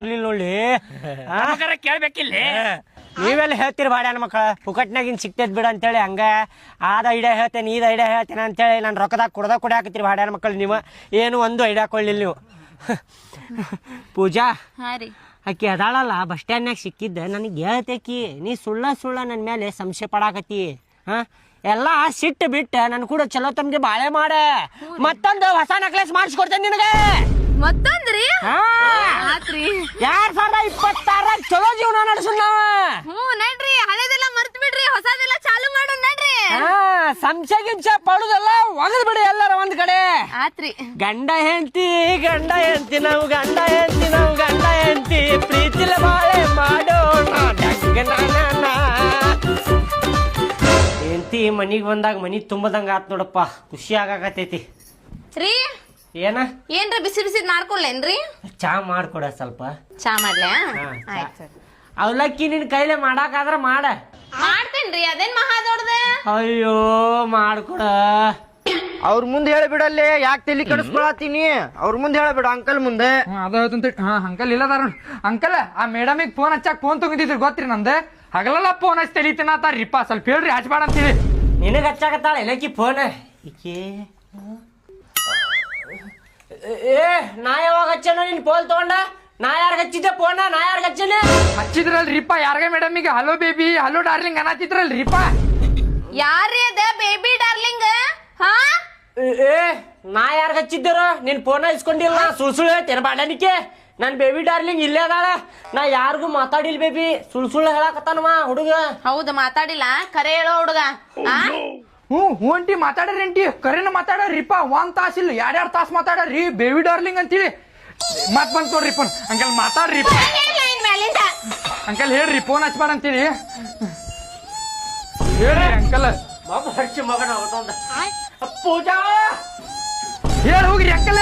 ನೋಡಿ ಕೇಳ್ಬೇಕಿಲ್ಲ ನೀವೆಲ್ಲ ಹೇಳ್ತೀರಿ ಬಾಡ್ಯಾನ ಮಕ್ಕಳ ಪುಕಟ್ನಾಗಿನ್ ಸಿಕ್ತೈತ್ ಬಿಡ ಅಂತೇಳಿ ಹಂಗ ಆದ ಐಡಿಯಾ ಹೇಳ್ತೇನೆ ಈದ ಐಡಿಯಾ ಹೇಳ್ತೇನೆ ಅಂತೇಳಿ ನಾನು ರೊಕ್ಕದಾಗ ಕುಡ್ದಾಕತ್ತೀರಿ ಬಾಡ್ಯಾನ ಮಕ್ಕಳು ನೀವು ಏನು ಒಂದು ಐಡಿಯಾ ಕೊಡ್ಲಿಲ್ಲ ನೀವು. ಪೂಜಾ ಆಕಿ ಅದಾಳಲ್ಲ ಬಸ್ ಸ್ಟ್ಯಾಂಡ್ನಾಗ ಸಿಕ್ಕಿದ್ದ ನನಗೆ ಹೇಳ್ತೇಕಿ ನೀ ಸುಳ್ಳ ನನ್ನ ಮೇಲೆ ಸಂಶಯ ಪಡಾಕತ್ತಿ. ಎಲ್ಲ ಸಿಟ್ಟು ಬಿಟ್ಟು ನನ್ ಕೂಡ ಚಲೋ ತಮ್ಗೆ ಬಾಳೆ ಮಾಡ ಮತ್ತೊಂದು ಹೊಸ ನೆಕ್ಲೆಸ್ ಮಾಡಿಸ್ಕೊಡ್ತೇನೆ ನಿನಗೆ. ಮತ್ತೊಂದ್ರಿ 2026 ಚಲೋ ಜೀವನ ನಡೆಸು ನಾವ. ನಡ್ರಿ ಹಳೆದೆಲ್ಲ ಮರ್ತ್ ಬಿಡ್ರಿ ಹೊಸದೆಲ್ಲ ಚಾಲು ಮಾಡೋಣ ನಡ್ರಿ. ಸಂಶಯ ಗಿಂಶ ಪಡುದೆಲ್ಲ ಒಗದ್ ಬಿಡಿ ಎಲ್ಲರ ಒಂದ್ ಕಡೆ. ಆತ್ರಿ ಗಂಡ ಹೆಂಡತಿ ನಾವು ಗಂಡ ಹೆಂಡತಿ ಪ್ರೀತಿಲ ಬಾಳೆ ಮಾಡೋಣ. ಹೆಂಡತಿ ಮನಿಗ್ ಬಂದಾಗ ಮನಿ ತುಂಬದಂಗ ಆತ್ ನೋಡಪ್ಪ, ಖುಷಿ ಆಗಾಕತೈತಿ. ರೀ ಏನ್ರಿ ಬಿಸಿ ಬಿಸಿ ಮಾಡ್ಕೊಡ್ಲೇನ್ರಿ? ಚಾ ಮಾಡ್ಕೊಡ ಸ್ವಲ್ಪ. ಚಾ ಮಾಡ್ಲಾ? ಅವಲಕ್ಕಿ ನಿನ್ ಕೈಲೇ ಮಾಡಾಕಾದ್ರ ಮಾಡ. ಮಾಡ್ತೇನ್ರಿ, ಅದೇನ್ ಮಹಾ ದೊಡ್ಡದ. ಅಯ್ಯೋ ಮಾಡ್ಕೊಡ. ಅವ್ರ ಮುಂದೆ ಹೇಳಿಬಿಡಲ್ಲಿ, ಯಾಕೆ ತಲೆ ಕೆಡಿಸ್ಕೊಳತೀನಿ? ಅವ್ರ ಮುಂದೆ ಹೇಳಬೇಡ, ಅಂಕಲ್ ಮುಂದೆ. ಅಂಕಲ್ ಇಲ್ಲದಾರ ಅಂಕಲ್. ಆ ಮೇಡಮಿಗೆ ಫೋನ್ ಹಚ್ಚಾಕ್ ಫೋನ್ ತಗೊಂಡಿದ್ರಿ ಗೊತ್ತ್ರಿ ನಂದು. ಹಗಲೆಲ್ಲ ಫೋನ್ ಹಚ್ಚಿ ತೆಲಿತೀನತ್ತಾರಿಪ್ಪ, ಸ್ವಲ್ಪ ಹೇಳ್ರಿ ಹಚ್ಬೇಡ ಅಂತೀವಿ. ನಿನಗ ಹಚ್ಚಾಕತ್ತಾಳ ಎಲ್ಲಕ್ಕಿ ಫೋನ್ ಈಕೆ. ನಾ ಯಾವಾಗ ಹಚ್ಚನ ನಿನ್ ಫೋನ್ ತಗೊಂಡ? ನಾ ಯಾರ್ಗ ಹಚ್ಚಿದ್ದೆ ಫೋನ್? ನಾ ಯಾರ್ಗ ಹಚ್ಚನ? ಹಚ್ಚಿದ್ರಲ್ರಿಪ್ಪ ಯಾರ್ಗ ಮೇಡಮಿಗೆ ಹಲೋ ಬೇಬಿ ಹಲೋ ಡಾರ್ಲಿಂಗ್ ಅನ್ನತ್ತಿದ್ರಲ್ರಿಪ್ಪ. ಯಾರ್ರೀ ಅದ ಬೇಬಿ ಡಾರ್ಲಿಂಗ್? ನಾ ಯಾರ್ಗ ಹಚ್ಚಿದ್ದಾರ? ನಿನ್ ಫೋನ್ ಇಸ್ಕೊಂಡಿಲ್ಲ, ಸುಳ್ಳು ಹೇಳ್ತೇನೆ ಬಾಡನಿಕೆ. ನನ್ ಬೇಬಿ ಡಾರ್ಲಿಂಗ್ ಇಲ್ಲೇ ಅದಾಳ, ನಾ ಯಾರಿಗೂ ಮಾತಾಡಿಲ್ ಬೇಬಿ. ಸುಳ್ಳು ಹೇಳಕತ್ತಾನವ ಹುಡುಗ. ಹೌದು ಮಾತಾಡಿಲ್ಲ, ಕರೆ ಹೇಳೋ ಹುಡುಗ. ಹ್ಞೂ ಅಂಟಿ ಮಾತಾಡ್ರಿ ಅಂಟಿ, ಕರೆನ ಮಾತಾಡ್ರಿಪ್ಪ. 1 ತಾಸಿಲ್ಲ 2 ತಾಸು ಮಾತಾಡ್ರಿ ಬೇಬಿ ಡಾರ್ಲಿಂಗ್ ಅಂತೇಳಿ. ಮತ್ ಬಂದ್ ನೋಡ್ರಿ ಫೋನ್. ಅಂಕಲ್ ಮಾತಾಡ್ರಿ ಅಂಕಲ್, ಹೇಳ್ರಿ ಫೋನ್ ಹಚ್ಬೇಡ ಅಂತೀರಿ. ಹೇಳ್ರಿ ಅಂಕಲ್. ಮಗನ ಪೂಜಾ ಹೇಳಿ ಹೋಗ್ರಿ ಅಂಕಲ್.